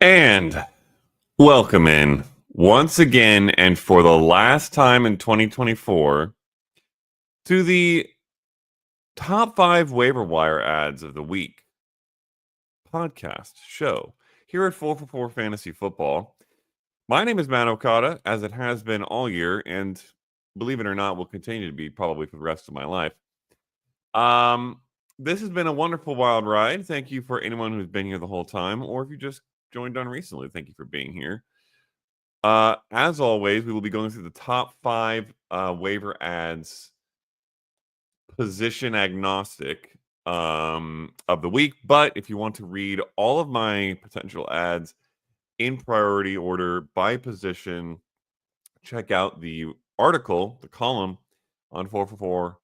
And welcome in once again and for the last time in 2024 to the top 5 waiver wire ads of the week podcast show here at 4for4 Fantasy Football. My name is Matt Okada, as it has been all year, and believe it or not, will continue to be probably for the rest of my life. This has been a wonderful wild ride. Thank you for anyone who's been here the whole time, or if you just joined on recently, thank you for being here. As always, we will be going through the top 5 waiver ads, position agnostic of the week. But if you want to read all of my potential ads in priority order by position, check out the article, the column on 4for4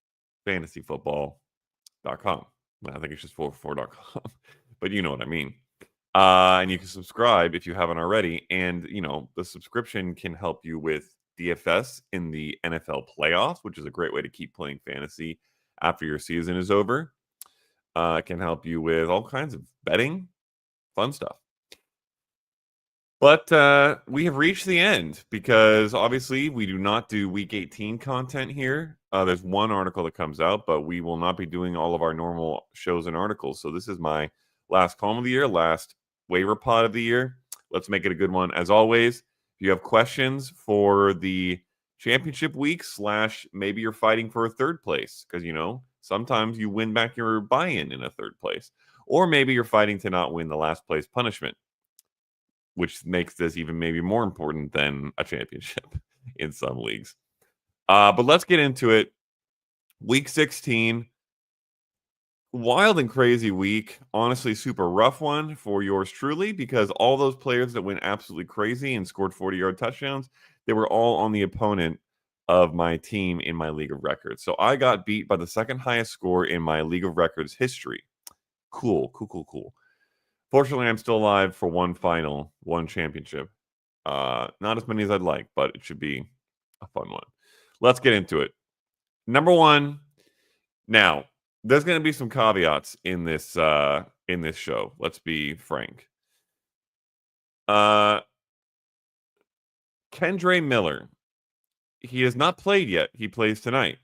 fantasyfootball.com. I think it's just 4for4.com, but you know what I mean. And you can subscribe if you haven't already. And, the subscription can help you with DFS in the NFL playoffs, which is a great way to keep playing fantasy after your season is over. It can help you with all kinds of betting, fun stuff. But we have reached the end because obviously we do not do Week 18 content here. There's one article that comes out, but we will not be doing all of our normal shows and articles. So this is my last column of the year, last waiver pod of the year. Let's make it a good one. As always, if you have questions for the championship week / maybe you're fighting for a third place because, sometimes you win back your buy-in in a third place. Or maybe you're fighting to not win the last place punishment, which makes this even maybe more important than a championship in some leagues. But let's get into it. Week 16. Wild and crazy week. Honestly, super rough one for yours truly because all those players that went absolutely crazy and scored 40-yard touchdowns, they were all on the opponent of my team in my League of Records. So I got beat by the second highest score in my League of Records history. Cool. Fortunately, I'm still alive for one championship. Not as many as I'd like, but it should be a fun one. Let's get into it. Number one. Now, there's going to be some caveats in this show. Let's be frank. Kandre Miller. He has not played yet. He plays tonight.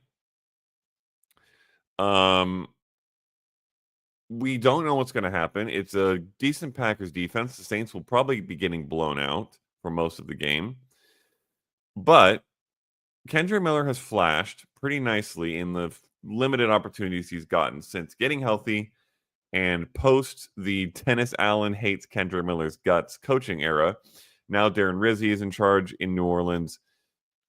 We don't know what's going to happen. It's a decent Packers defense. The Saints will probably be getting blown out for most of the game. But Kandre Miller has flashed pretty nicely in the limited opportunities he's gotten since getting healthy and post the Dennis Allen hates Kandre Miller's guts coaching era. Now Darren Rizzi is in charge in New Orleans,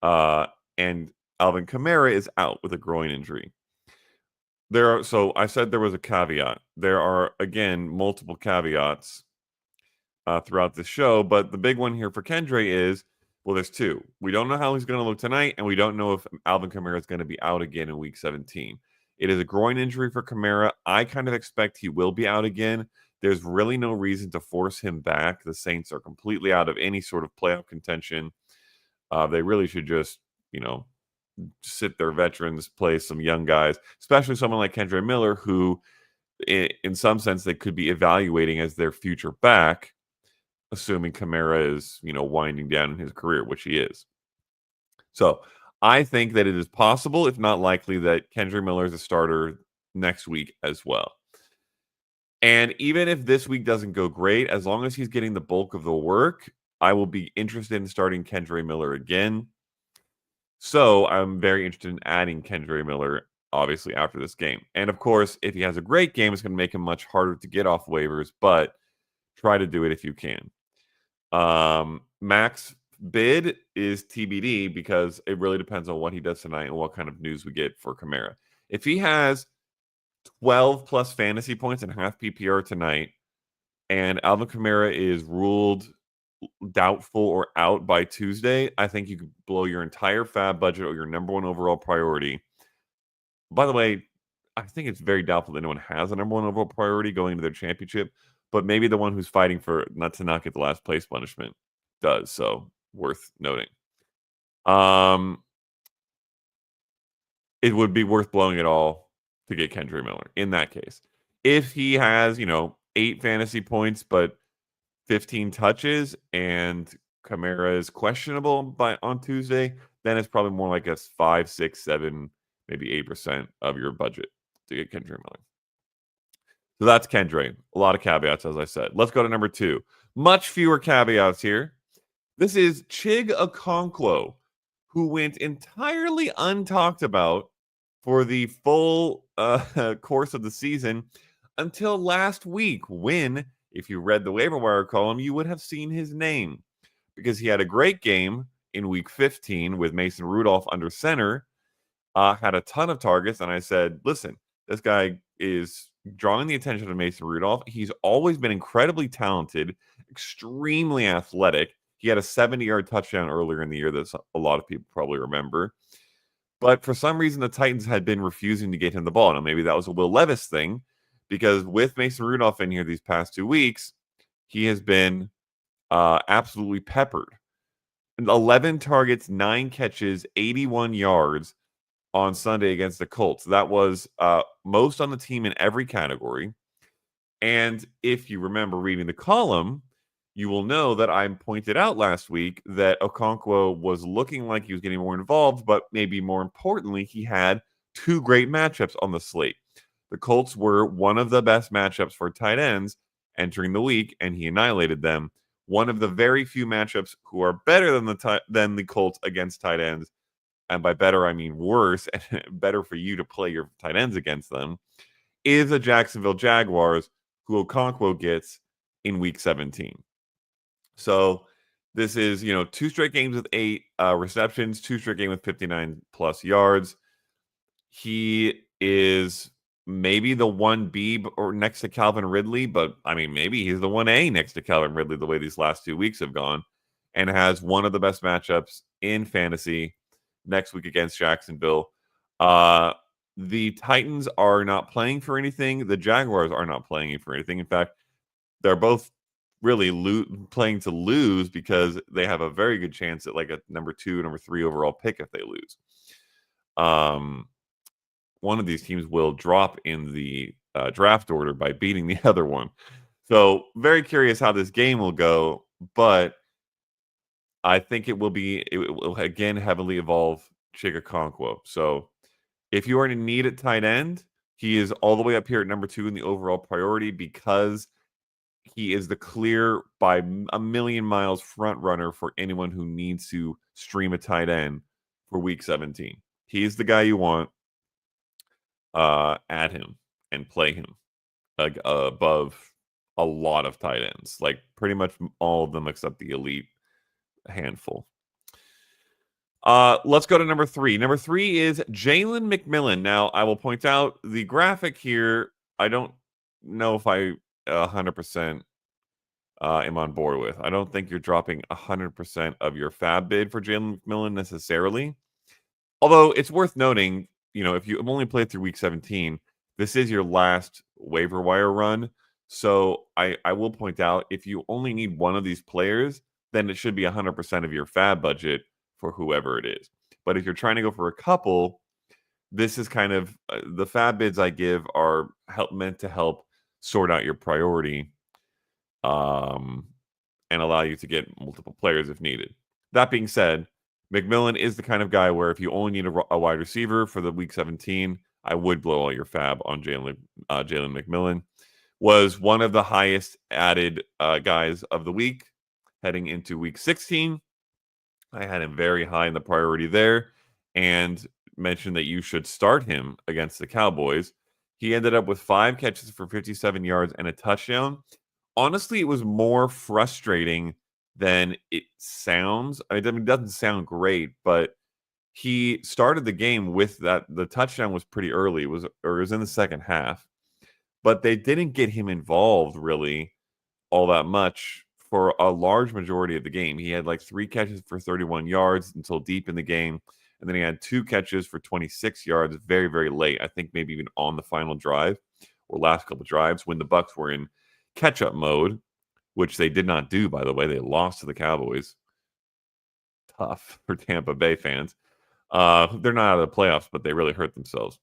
and Alvin Kamara is out with a groin injury. So I said there was a caveat. There are, again, multiple caveats throughout the show, but the big one here for Kandre is, well, there's two. We don't know how he's going to look tonight, and we don't know if Alvin Kamara is going to be out again in Week 17. It is a groin injury for Kamara. I kind of expect he will be out again. There's really no reason to force him back. The Saints are completely out of any sort of playoff contention. They really should just, sit their veterans, play some young guys, especially someone like Kandre Miller, who in some sense they could be evaluating as their future back, assuming Kamara is, winding down in his career, which he is. So I think that it is possible, if not likely, that Kandre Miller is a starter next week as well. And even if this week doesn't go great, as long as he's getting the bulk of the work, I will be interested in starting Kandre Miller again. So I'm very interested in adding Kandre Miller, obviously, after this game. And of course, if he has a great game, it's going to make him much harder to get off waivers, but try to do it if you can. Max bid is TBD because it really depends on what he does tonight and what kind of news we get for Kamara. If he has 12 plus fantasy points and half PPR tonight, and Alvin Kamara is ruled doubtful or out by Tuesday, I think you could blow your entire fab budget or your number one overall priority. By the way, I think it's very doubtful that anyone has a number one overall priority going into their championship, but maybe the one who's fighting for not get the last place punishment does. So worth noting. It would be worth blowing it all to get Kandre Miller in that case. If he has, 8 fantasy points, but 15 touches and Kamara is questionable on Tuesday, then it's probably more like a 5, 6, 7, maybe 8% of your budget to get Kendre Miller. So that's Kendre. A lot of caveats, as I said. Let's go to number 2. Much fewer caveats here. This is Chig Okonjo, who went entirely untalked about for the full course of the season until last week when, if you read the waiver wire column, you would have seen his name because he had a great game in week 15 with Mason Rudolph under center, had a ton of targets, and I said, listen, this guy is drawing the attention of Mason Rudolph. He's always been incredibly talented, extremely athletic. He had a 70-yard touchdown earlier in the year that a lot of people probably remember. But for some reason, the Titans had been refusing to get him the ball. Now, maybe that was a Will Levis thing, because with Mason Rudolph in here these past 2 weeks, he has been absolutely peppered. 11 targets, 9 catches, 81 yards on Sunday against the Colts. That was most on the team in every category. And if you remember reading the column, you will know that I pointed out last week that Okonjo was looking like he was getting more involved, but maybe more importantly, he had 2 great matchups on the slate. The Colts were one of the best matchups for tight ends entering the week, and he annihilated them. One of the very few matchups who are better than the Colts against tight ends, and by better I mean worse, and better for you to play your tight ends against them, is the Jacksonville Jaguars, who Okonjo gets in week 17. So this is, 2 straight games with 8 receptions, 2 straight games with 59 plus yards. He is maybe the 1B or next to Calvin Ridley, but I mean, maybe he's the 1A next to Calvin Ridley the way these last 2 weeks have gone, and has one of the best matchups in fantasy next week against Jacksonville. The Titans are not playing for anything. The Jaguars are not playing for anything. In fact, they're both really playing to lose because they have a very good chance at like a number 2, number 3 overall pick if they lose. One of these teams will drop in the draft order by beating the other one. So very curious how this game will go, but I think it will again heavily evolve Chig Okonjo. So if you are in need at tight end, he is all the way up here at number 2 in the overall priority because he is the clear by a million miles front runner for anyone who needs to stream a tight end for week 17. He's the guy you want. Add him and play him above a lot of tight ends, like pretty much all of them except the elite handful. Let's go to number 3. Number 3 is Jaylen McMillan. Now, I will point out the graphic here. I don't know if I 100% am on board with. I don't think you're dropping 100% of your fab bid for Jaylen McMillan necessarily. Although it's worth noting, if you only played through week 17, this is your last waiver wire run. So I will point out, if you only need one of these players, then it should be 100% of your fab budget for whoever it is. But if you're trying to go for a couple, this is kind of the fab bids I give are meant to help sort out your priority and allow you to get multiple players if needed. That being said, McMillan is the kind of guy where if you only need a wide receiver for the week 17, I would blow all your fab on Jaylen McMillan. Was one of the highest added guys of the week heading into week 16. I had him very high in the priority there and mentioned that you should start him against the Cowboys. He ended up with 5 catches for 57 yards and a touchdown. Honestly, it was more frustrating than it sounds. I mean, it doesn't sound great, but he started the game with that. The touchdown was pretty early. It was in the second half, but they didn't get him involved really all that much for a large majority of the game. He had like 3 catches for 31 yards until deep in the game. And then he had 2 catches for 26 yards very, very late. I think maybe even on the final drive or last couple of drives when the Bucs were in catch-up mode, which they did not do, by the way. They lost to the Cowboys. Tough for Tampa Bay fans. They're not out of the playoffs, but they really hurt themselves.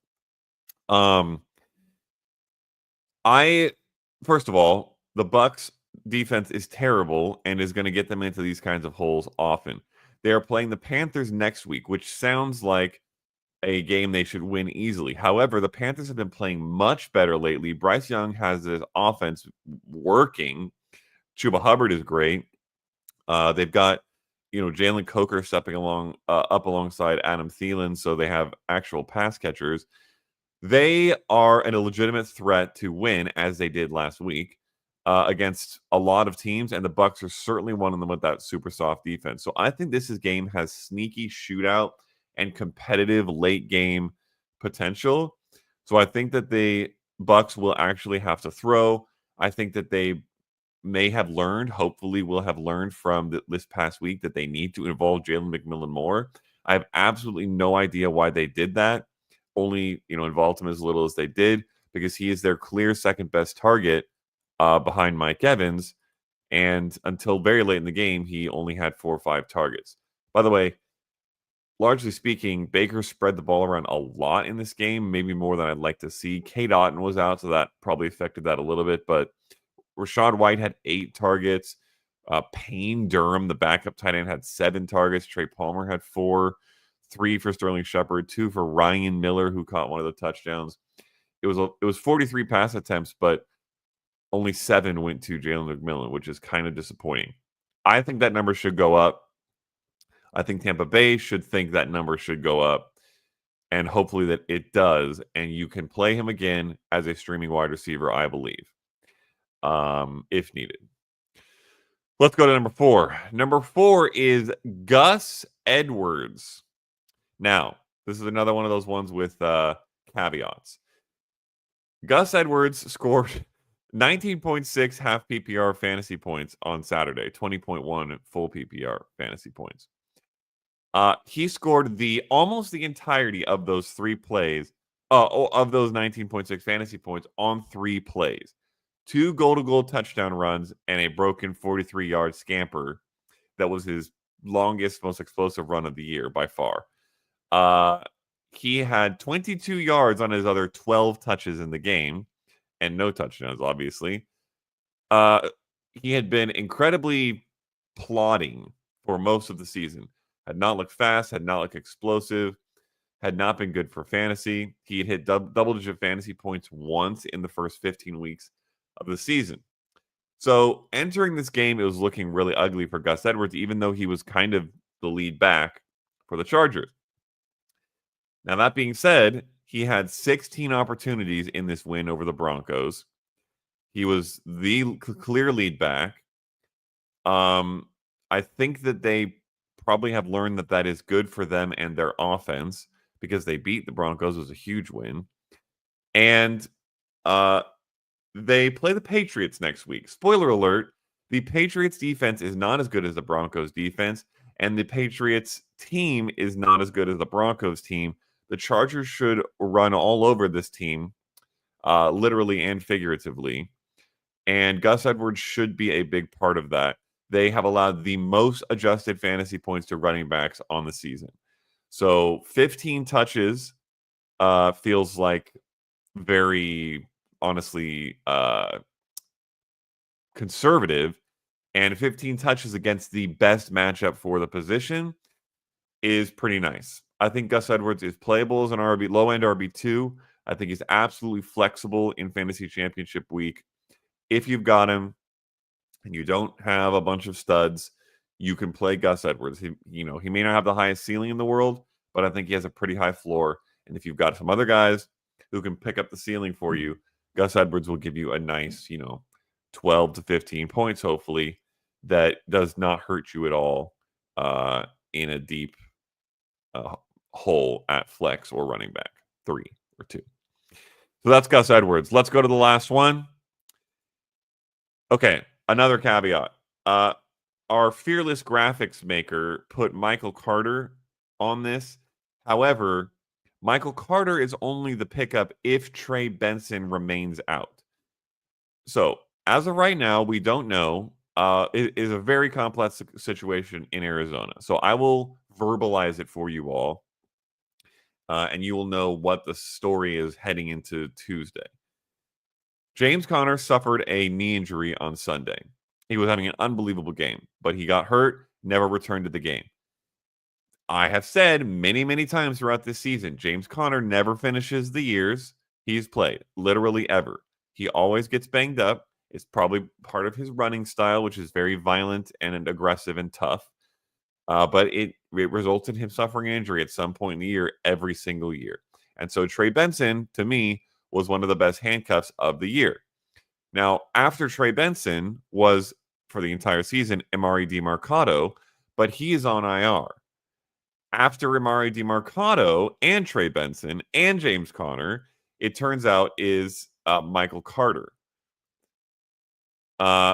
First of all, the Bucs defense is terrible and is going to get them into these kinds of holes often. They are playing the Panthers next week, which sounds like a game they should win easily. However, the Panthers have been playing much better lately. Bryce Young has this offense working. Chuba Hubbard is great. They've got, Jalen Coker stepping up alongside Adam Thielen, so they have actual pass catchers. They are a legitimate threat to win, as they did last week, against a lot of teams, and the Bucs are certainly one of them with that super soft defense. So I think this game has sneaky shootout and competitive late game potential. So I think that the Bucs will actually have to throw. I think that they may have learned, hopefully will have learned from this past week, that they need to involve Jaylen McMillan more. I have absolutely no idea why they did that. Only, involved him as little as they did, because he is their clear second best target behind Mike Evans. And until very late in the game, he only had 4 or 5 targets. By the way, largely speaking, Baker spread the ball around a lot in this game, maybe more than I'd like to see. K. Dotton was out, so that probably affected that a little bit. But Rachaad White had 8 targets. Payne Durham, the backup tight end, had 7 targets. Trey Palmer had 4. 3 for Sterling Shepard, 2 for Ryan Miller, who caught one of the touchdowns. It was 43 pass attempts, but only 7 went to Jaylen McMillan, which is kind of disappointing. I think that number should go up. I think Tampa Bay should think that number should go up, and hopefully that it does, and you can play him again as a streaming wide receiver, I believe, if needed. Let's go to number 4. Number 4 is Gus Edwards. Now, this is another one of those ones with caveats. Gus Edwards scored 19.6 half PPR fantasy points on Saturday, 20.1 full PPR fantasy points. He scored almost the entirety of those 3 plays, of those 19.6 fantasy points on 3 plays. 2 goal-to-goal touchdown runs and a broken 43-yard scamper that was his longest, most explosive run of the year by far. He had 22 yards on his other 12 touches in the game, and no touchdowns, obviously. He had been incredibly plodding for most of the season. Had not looked fast, had not looked explosive, had not been good for fantasy. He had hit double-digit fantasy points once in the first 15 weeks of the season. So entering this game, it was looking really ugly for Gus Edwards, even though he was kind of the lead back for the Chargers. Now, that being said, he had 16 opportunities in this win over the Broncos. He was the clear lead back. I think that they probably have learned that is good for them and their offense, because they beat the Broncos. It was a huge win. And they play the Patriots next week. Spoiler alert, the Patriots defense is not as good as the Broncos defense, and the Patriots team is not as good as the Broncos team. The Chargers should run all over this team, literally and figuratively. And Gus Edwards should be a big part of that. They have allowed the most adjusted fantasy points to running backs on the season. So 15 touches feels like very, honestly, conservative. And 15 touches against the best matchup for the position is pretty nice. I think Gus Edwards is playable as an low-end RB2. I think he's absolutely flexible in fantasy championship week. If you've got him and you don't have a bunch of studs, you can play Gus Edwards. He may not have the highest ceiling in the world, but I think he has a pretty high floor. And if you've got some other guys who can pick up the ceiling for you, Gus Edwards will give you a nice, 12 to 15 points, hopefully, that does not hurt you at all in a deep hole at flex or running back 3 or 2. So that's Gus Edwards. Let's go to the last one. Okay, another caveat. Our fearless graphics maker put Michael Carter on this. However, Michael Carter is only the pickup if Trey Benson remains out. So, as of right now, we don't know. It is a very complex situation in Arizona. So, I will verbalize it for you all. And you will know what the story is heading into Tuesday. James Conner suffered a knee injury on Sunday. He was having an unbelievable game, but he got hurt, never returned to the game. I have said many, many times throughout this season, James Conner never finishes the years he's played, literally ever. He always gets banged up. It's probably part of his running style, which is very violent and aggressive and tough. But it results in him suffering an injury at some point in the year, every single year. And so Trey Benson, to me, was one of the best handcuffs of the year. Now, after Trey Benson was, for the entire season, Emari Demercado, but he is on IR. After Emari Demercado and Trey Benson and James Conner, it turns out is Michael Carter,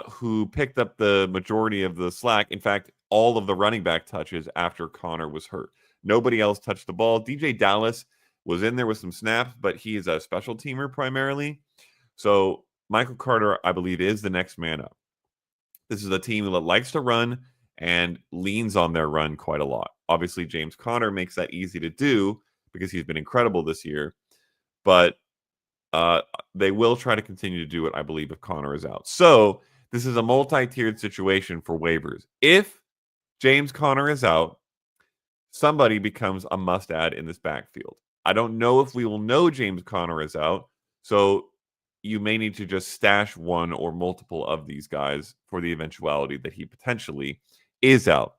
who picked up the majority of the slack. In fact, all of the running back touches after Conner was hurt. Nobody else touched the ball. DJ Dallas was in there with some snaps, but he is a special teamer primarily. So Michael Carter, I believe, is the next man up. This is a team that likes to run and leans on their run quite a lot. Obviously, James Conner makes that easy to do because he's been incredible this year. But they will try to continue to do it, I believe, if Conner is out. So this is a multi-tiered situation for waivers. If James Conner is out, somebody becomes a must-add in this backfield. I don't know if we will know James Conner is out, so you may need to just stash one or multiple of these guys for the eventuality that he potentially is out.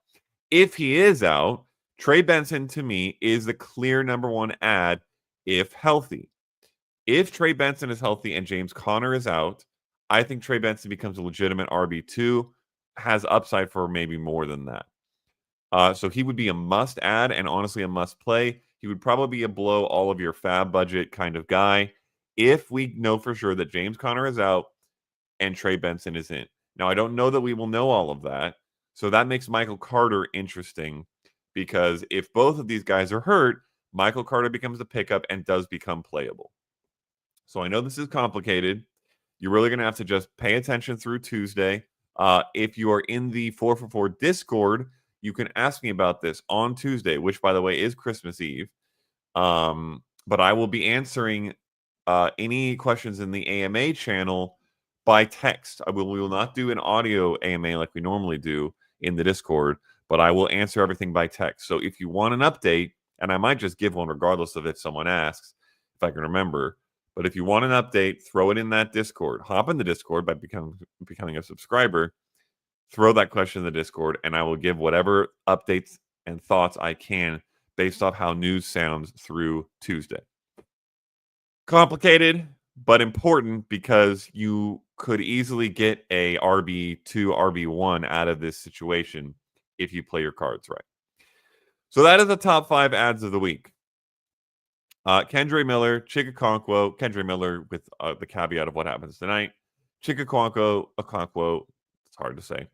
If he is out, Trey Benson, to me, is the clear number one add if healthy. If Trey Benson is healthy and James Conner is out, I think Trey Benson becomes a legitimate RB2, has upside for maybe more than that. So he would be a must add and honestly a must play. He would probably be a below all of your fab budget kind of guy if we know for sure that James Conner is out and Trey Benson is in. Now, I don't know that we will know all of that. So that makes Michael Carter interesting because if both of these guys are hurt, Michael Carter becomes a pickup and does become playable. So I know this is complicated. You're really going to have to just pay attention through Tuesday. If you are in the 4for4 Discord, you can ask me about this on Tuesday, which, by the way, is Christmas Eve. But I will be answering any questions in the AMA channel by text. We will not do an audio AMA like we normally do in the Discord, but I will answer everything by text. So if you want an update, and I might just give one regardless of if someone asks, if I can remember. But if you want an update, throw it in that Discord. Hop in the Discord by becoming a subscriber. Throw that question in the Discord, and I will give whatever updates and thoughts I can based off how news sounds through Tuesday. Complicated, but important because you could easily get a RB2, RB1 out of this situation if you play your cards right. So that is the top 5 ads of the week. KAndre Miller, Chig Okonjo, KAndre Miller with the caveat of what happens tonight. Chig Okonjo, it's hard to say.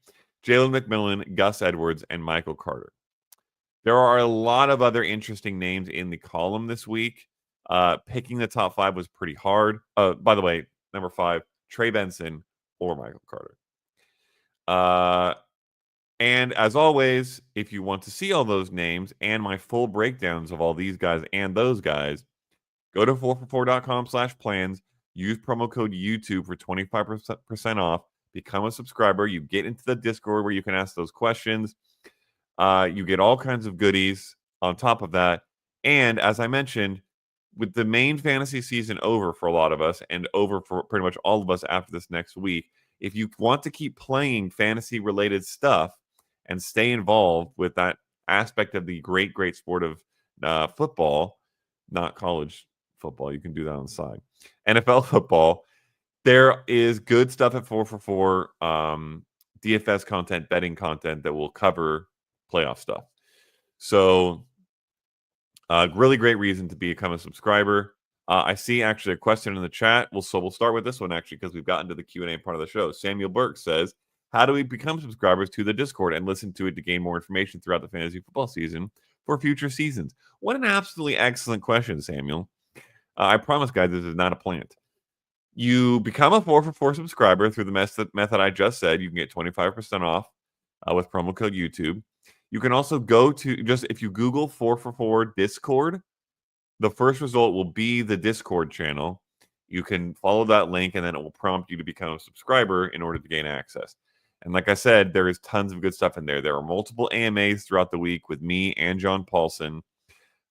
Jaylen McMillan, Gus Edwards, and Michael Carter. There are a lot of other interesting names in the column this week. Picking the top 5 was pretty hard. By the way, number 5, Trey Benson or Michael Carter. And as always, if you want to see all those names and my full breakdowns of all these guys and those guys, go to 4for4.com/plans. Use promo code YouTube for 25% off. Become a subscriber. You get into the Discord where you can ask those questions. You get all kinds of goodies on top of that. And as I mentioned, with the main fantasy season over for a lot of us and over for pretty much all of us after this next week, if you want to keep playing fantasy-related stuff and stay involved with that aspect of the great, great sport of football, not college football, you can do that on the side, NFL football, there is good stuff at 4for4, DFS content, betting content that will cover playoff stuff. So really great reason to become a subscriber. I see actually a question in the chat. We'll start with this one actually because we've gotten to the Q&A part of the show. Samuel Burks says, how do we become subscribers to the Discord and listen to it to gain more information throughout the fantasy football season for future seasons? What an absolutely excellent question, Samuel. I promise, guys, this is not a plant. You become a 4for4 subscriber through the method I just said. You can get 25% off with promo code YouTube. You can also go to if you Google 4for4 Discord, the first result will be the Discord channel. You can follow that link, and then it will prompt you to become a subscriber in order to gain access. And like I said, there is tons of good stuff in there. There are multiple AMAs throughout the week with me and John Paulson.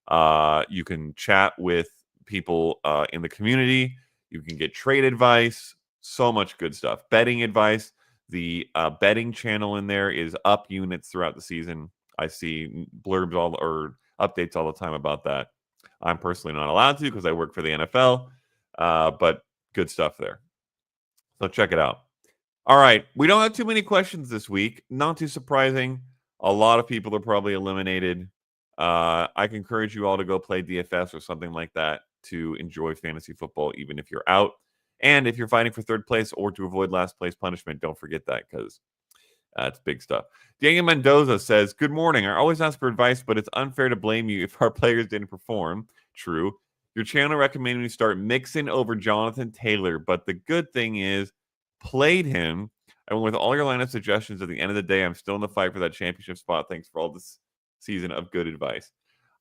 You can chat with people in the community. You can get trade advice. So much good stuff. Betting advice. The betting channel in there is up units throughout the season. I see blurbs or updates all the time about that. I'm personally not allowed to because I work for the NFL, but good stuff there. So check it out. All right. We don't have too many questions this week. Not too surprising. A lot of people are probably eliminated. I can encourage you all to go play DFS or something like that to enjoy fantasy football, even if you're out. And if you're fighting for third place or to avoid last place punishment, don't forget that because it's big stuff. Daniel Mendoza says, good morning. I always ask for advice, but it's unfair to blame you if our players didn't perform. True. Your channel recommended me start Mixon over Jonathan Taylor, but the good thing is played him. I went with all your lineup suggestions. At the end of the day, I'm still in the fight for that championship spot. Thanks for all this season of good advice.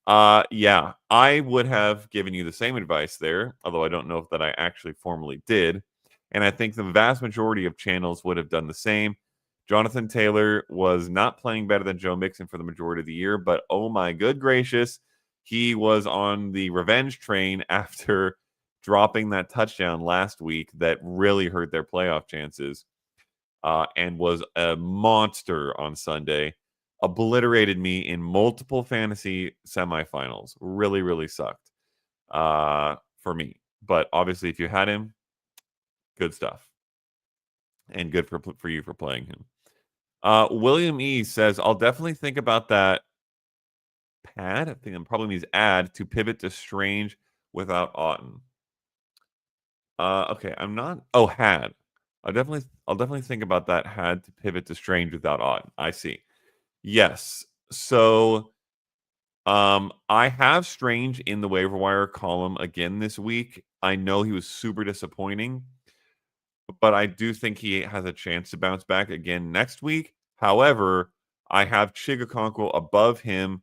Yeah, I would have given you the same advice there, although I don't know if that I actually formally did. And I think the vast majority of channels would have done the same. Jonathan Taylor was not playing better than Joe Mixon for the majority of the year, but oh my good gracious, he was on the revenge train after dropping that touchdown last week that really hurt their playoff chances, and was a monster on Sunday. Obliterated me in multiple fantasy semifinals. Really, really sucked for me. But obviously, if you had him, good stuff. And good for you for playing him. William E. says, I'll definitely think about that pad. I think it probably means add to pivot to Strange without Otten. Okay, I'm not. Oh, had. I'll definitely think about that. Had to pivot to Strange without Otten. I see. Yes. So, I have Strange in the waiver wire column again this week. I know he was super disappointing, but I do think he has a chance to bounce back again next week. However, I have Chig Okonjo above him,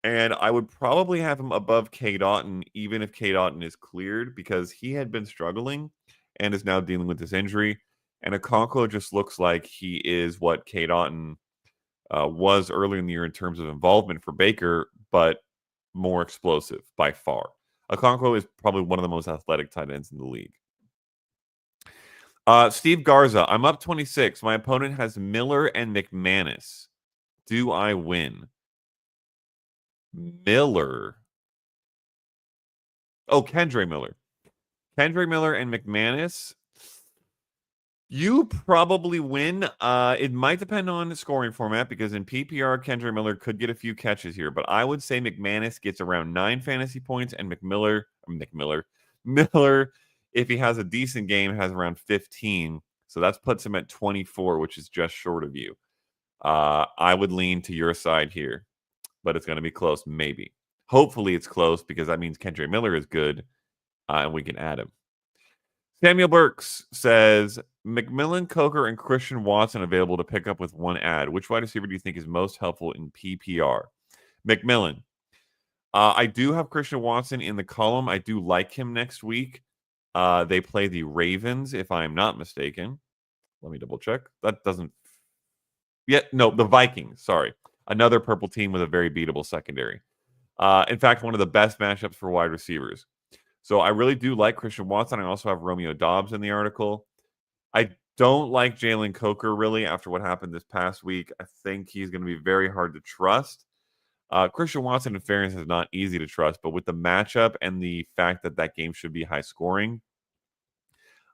and I would probably have him above Cade Otton, even if Cade Otton is cleared, because he had been struggling and is now dealing with this injury. And Okonjo just looks like he is what Cade Otton was earlier in the year in terms of involvement for Baker, but more explosive by far. Okonjo is probably one of the most athletic tight ends in the league. Steve Garza, I'm up 26. My opponent has Miller and McManus. Do I win? Miller. Oh, KAndre Miller. KAndre Miller and McManus. You probably win. It might depend on the scoring format because in PPR, KAndre Miller could get a few catches here, but I would say McManus gets around 9 fantasy points, and Miller, if he has a decent game, has around 15. So that puts him at 24, which is just short of you. I would lean to your side here, but it's going to be close, maybe. Hopefully it's close because that means KAndre Miller is good, and we can add him. Samuel Burks says, McMillan, Coker, and Christian Watson available to pick up with one ad. Which wide receiver do you think is most helpful in PPR? McMillan. I do have Christian Watson in the column. I do like him next week. They play the Ravens, if I'm not mistaken. Let me double check. That doesn't... no, the Vikings. Sorry. Another purple team with a very beatable secondary. In fact, one of the best matchups for wide receivers. So I really do like Christian Watson. I also have Romeo Doubs in the article. I don't like Jalen Coker, really, after what happened this past week. I think he's going to be very hard to trust. Christian Watson, in fairness, is not easy to trust, but with the matchup and the fact that that game should be high scoring,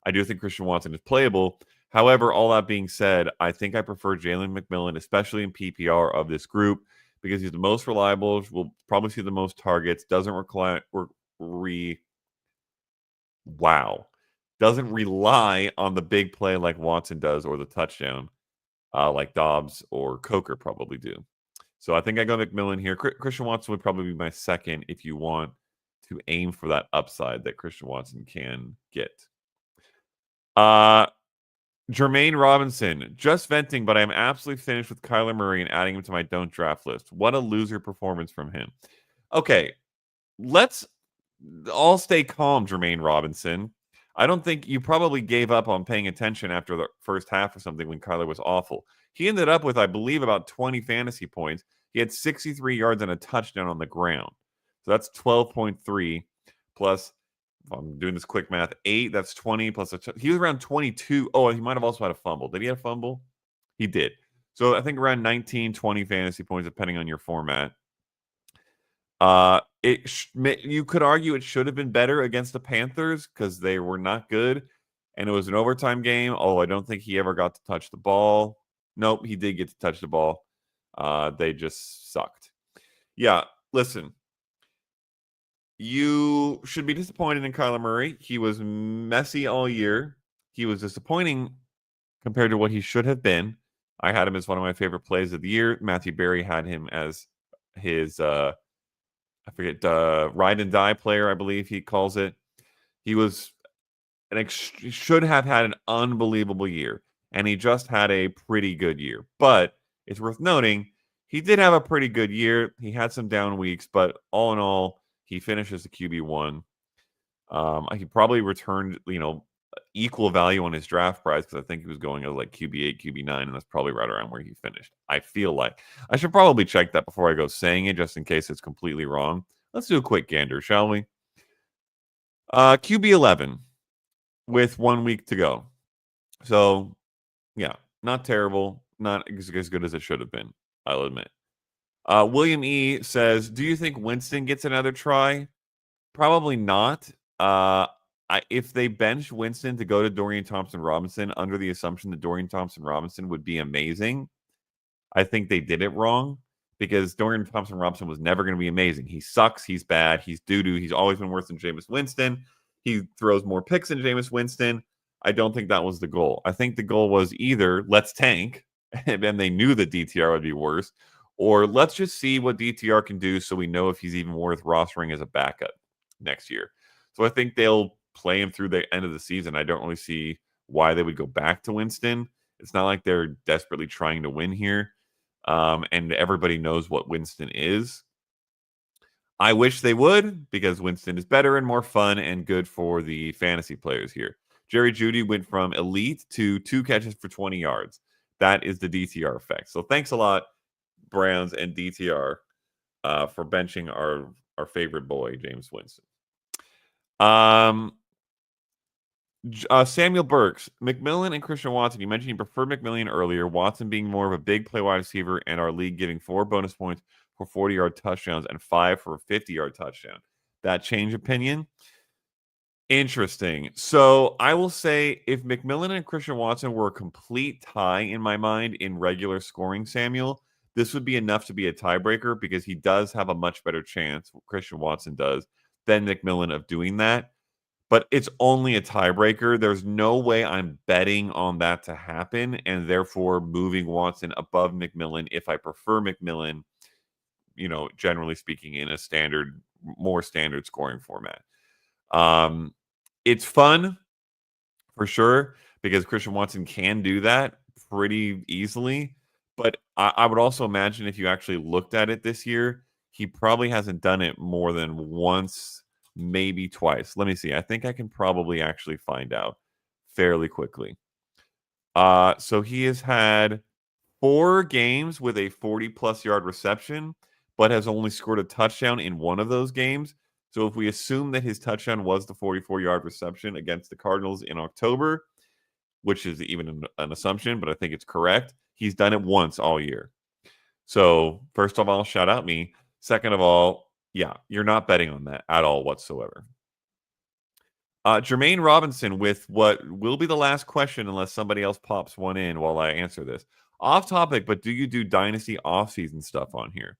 I do think Christian Watson is playable. However, all that being said, I think I prefer Jaylen McMillan, especially in PPR of this group, because he's the most reliable, will probably see the most targets, doesn't rely on the big play like Watson does or the touchdown like Doubs or Coker probably do. So I think I go McMillan here. Christian Watson would probably be my second if you want to aim for that upside that Christian Watson can get. Germaine Robinson, just venting, but I'm absolutely finished with Kyler Murray and adding him to my don't draft list. What a loser performance from him. Okay, let's all stay calm, Germaine Robinson. I don't think you probably gave up on paying attention after the first half or something when Kyler was awful. He ended up with, I believe, about 20 fantasy points. He had 63 yards and a touchdown on the ground. So that's 12.3 plus, if I'm doing this quick math, 8, that's 20 plus he was around 22. Oh, he might have also had a fumble. Did he have a fumble? He did. So I think around 19, 20 fantasy points, depending on your format. You could argue it should have been better against the Panthers because they were not good, and it was an overtime game. Oh, I don't think he ever got to touch the ball. Nope, he did get to touch the ball. They just sucked. Yeah, listen. You should be disappointed in Kyler Murray. He was messy all year. He was disappointing compared to what he should have been. I had him as one of my favorite plays of the year. Matthew Berry had him as his I forget, ride and die player, I believe he calls it. He was should have had an unbelievable year, and he just had a pretty good year. But it's worth noting he did have a pretty good year. He had some down weeks, but all in all, he finishes the QB1. He probably returned, equal value on his draft price because I think he was going as like QB8, QB9, and that's probably right around where he finished. I feel like I should probably check that before I go saying it, just in case it's completely wrong. Let's do a quick gander, shall we? QB11 with 1 week to go. So, yeah, not terrible, not as good as it should have been, I'll admit. William E says, do you think Winston gets another try? Probably not. If they bench Winston to go to Dorian Thompson-Robinson under the assumption that Dorian Thompson-Robinson would be amazing, I think they did it wrong because Dorian Thompson-Robinson was never going to be amazing. He sucks. He's bad. He's doo-doo. He's always been worse than Jameis Winston. He throws more picks than Jameis Winston. I don't think that was the goal. I think the goal was either let's tank, and then they knew that DTR would be worse, or let's just see what DTR can do so we know if he's even worth rostering as a backup next year. So I think they'll play him through the end of the season. I don't really see why they would go back to Winston. It's not like they're desperately trying to win here. And everybody knows what Winston is. I wish they would because Winston is better and more fun and good for the fantasy players here. Jerry Jeudy went from elite to 2 catches for 20 yards. That is the DTR effect. So thanks a lot, Browns and DTR, for benching our favorite boy, James Winston. Samuel Burks, McMillan and Christian Watson. You mentioned you preferred McMillan earlier. Watson being more of a big play wide receiver, and our league giving 4 bonus points for 40-yard touchdowns and 5 for a 50-yard touchdown. That change opinion? Interesting. So I will say if McMillan and Christian Watson were a complete tie in my mind in regular scoring, Samuel, this would be enough to be a tiebreaker because he does have a much better chance, Christian Watson does, than McMillan of doing that. But it's only a tiebreaker. There's no way I'm betting on that to happen and therefore moving Watson above McMillan if I prefer McMillan, generally speaking, in a more standard scoring format. It's fun for sure because Christian Watson can do that pretty easily. But I would also imagine if you actually looked at it this year, he probably hasn't done it more than once, maybe twice. Let me see. I think I can probably actually find out fairly quickly. So he has had 4 games with a 40-plus yard reception, but has only scored a touchdown in one of those games. So if we assume that his touchdown was the 44-yard reception against the Cardinals in October, which is even an assumption, but I think it's correct, he's done it once all year. So first of all, shout out me. Second of all, yeah, you're not betting on that at all whatsoever. Germaine Robinson with what will be the last question unless somebody else pops one in while I answer this. Off topic, but do you do Dynasty offseason stuff on here?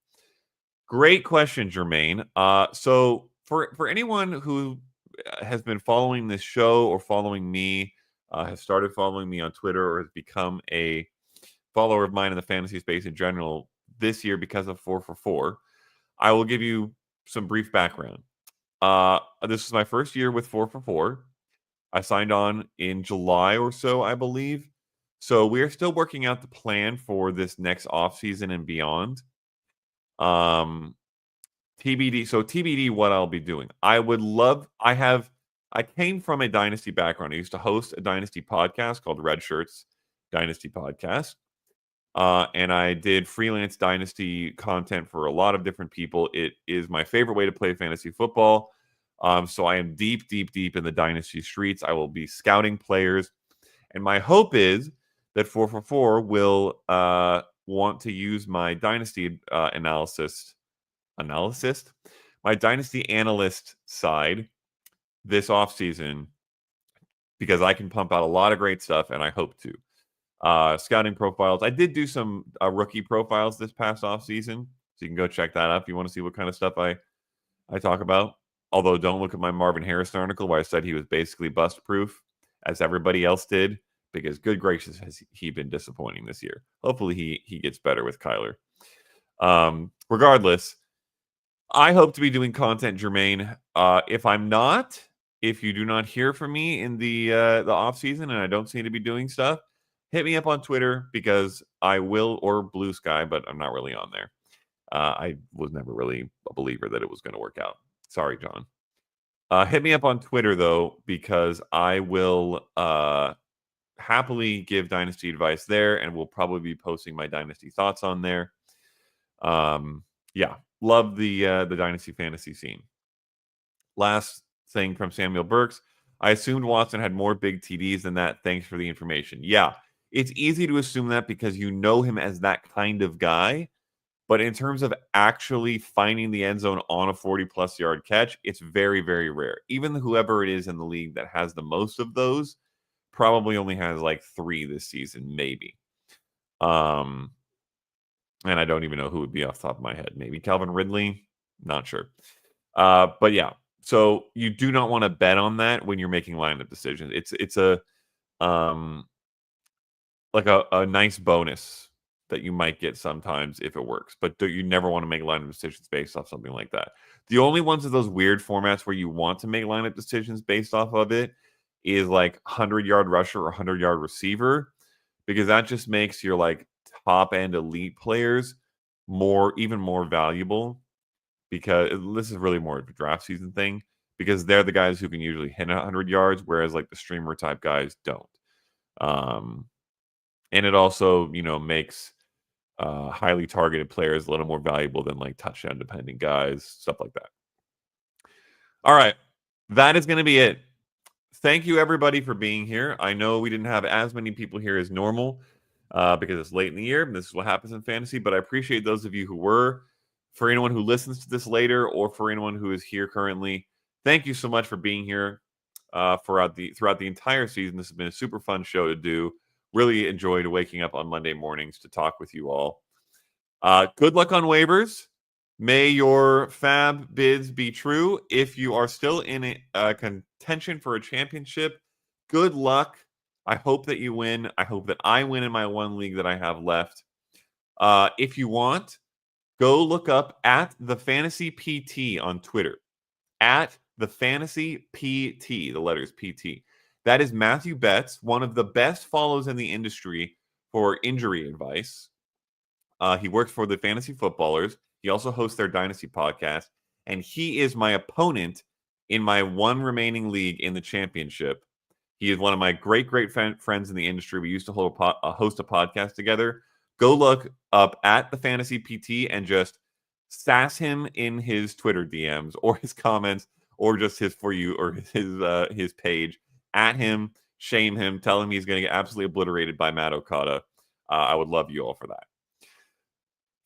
Great question, Germaine. So for anyone who has been following this show or following me, has started following me on Twitter or has become a follower of mine in the fantasy space in general this year because of 4 for 4, I will give you some brief background. This is my first year with 4 for 4. I signed on in July or so, I believe. So we are still working out the plan for this next offseason and beyond. TBD. So TBD what I'll be doing. I have I came from a Dynasty background. I used to host a Dynasty podcast called Red Shirts Dynasty Podcast. And I did freelance Dynasty content for a lot of different people. It is my favorite way to play fantasy football. So I am deep, deep, deep in the Dynasty streets. I will be scouting players. And my hope is that 444 will want to use my Dynasty analyst, my Dynasty analyst side this offseason, because I can pump out a lot of great stuff, and I hope to. Scouting profiles. I did do some rookie profiles this past offseason, so you can go check that out if you want to see what kind of stuff I talk about. Although don't look at my Marvin Harrison article where I said he was basically bust-proof, as everybody else did, because good gracious has he been disappointing this year. Hopefully he gets better with Kyler. Regardless, I hope to be doing content, Germaine. If you do not hear from me in the off season and I don't seem to be doing stuff, hit me up on Twitter because I will, or Blue Sky, but I'm not really on there. I was never really a believer that it was going to work out. Sorry, John. Hit me up on Twitter though, because I will happily give Dynasty advice there, and we'll probably be posting my Dynasty thoughts on there. Yeah, love the Dynasty fantasy scene. Last thing from Samuel Burks. I assumed Watson had more big TDs than that. Thanks for the information. Yeah, it's easy to assume that because you know him as that kind of guy. But in terms of actually finding the end zone on a 40-plus yard catch, it's very, very rare. Even whoever it is in the league that has the most of those probably only has like 3 this season, maybe. And I don't even know who would be off the top of my head. Maybe Calvin Ridley? Not sure. But yeah. So you do not want to bet on that when you're making lineup decisions. It's a like a nice bonus that you might get sometimes if it works, but you never want to make lineup decisions based off something like that. The only ones of those weird formats where you want to make lineup decisions based off of it is like 100-yard rusher or 100-yard receiver, because that just makes your like top end elite players even more valuable. Because this is really more of a draft season thing, because they're the guys who can usually hit 100 yards, whereas like the streamer type guys don't. And it also, makes highly targeted players a little more valuable than like touchdown dependent guys, stuff like that. All right, that is going to be it. Thank you everybody for being here. I know we didn't have as many people here as normal because it's late in the year and this is what happens in fantasy, but I appreciate those of you who were. For anyone who listens to this later, or for anyone who is here currently, thank you so much for being here throughout the entire season. This has been a super fun show to do. Really enjoyed waking up on Monday mornings to talk with you all. Good luck on waivers. May your fab bids be true. If you are still in a contention for a championship, good luck. I hope that you win. I hope that I win in my one league that I have left. If you want, go look up at the Fantasy PT on Twitter. At the Fantasy PT, the letters PT. That is Matthew Betts, one of the best follows in the industry for injury advice. He works for the Fantasy Footballers. He also hosts their Dynasty podcast. And he is my opponent in my one remaining league in the championship. He is one of my great, great friends in the industry. We used to host a podcast together. Go look up at the Fantasy PT and just sass him in his Twitter DMs or his comments or just his For You or his page. At him, shame him, tell him he's going to get absolutely obliterated by Matt Okada. I would love you all for that.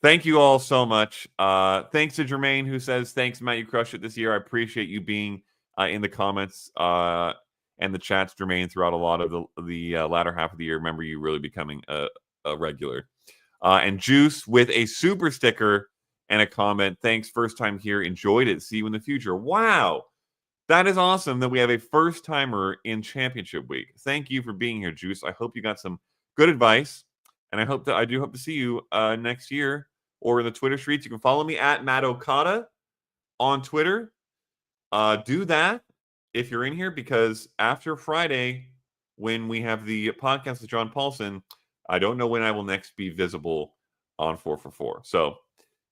Thank you all so much. Thanks to Germaine, who says, thanks, Matt, you crushed it this year. I appreciate you being in the comments and the chats, Germaine, throughout a lot of the latter half of the year. Remember you really becoming a regular. And Juice with a super sticker and a comment. Thanks, first time here. Enjoyed it. See you in the future. Wow. That is awesome that we have a first timer in championship week. Thank you for being here, Juice. I hope you got some good advice. And I do hope to see you next year or in the Twitter streets. You can follow me at Matt Okada on Twitter. Do that if you're in here, because after Friday, when we have the podcast with John Paulson, I don't know when I will next be visible on 444. So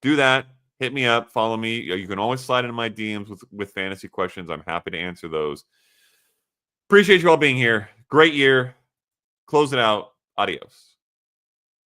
do that. Hit me up. Follow me. You can always slide into my DMs with fantasy questions. I'm happy to answer those. Appreciate you all being here. Great year. Close it out. Adios.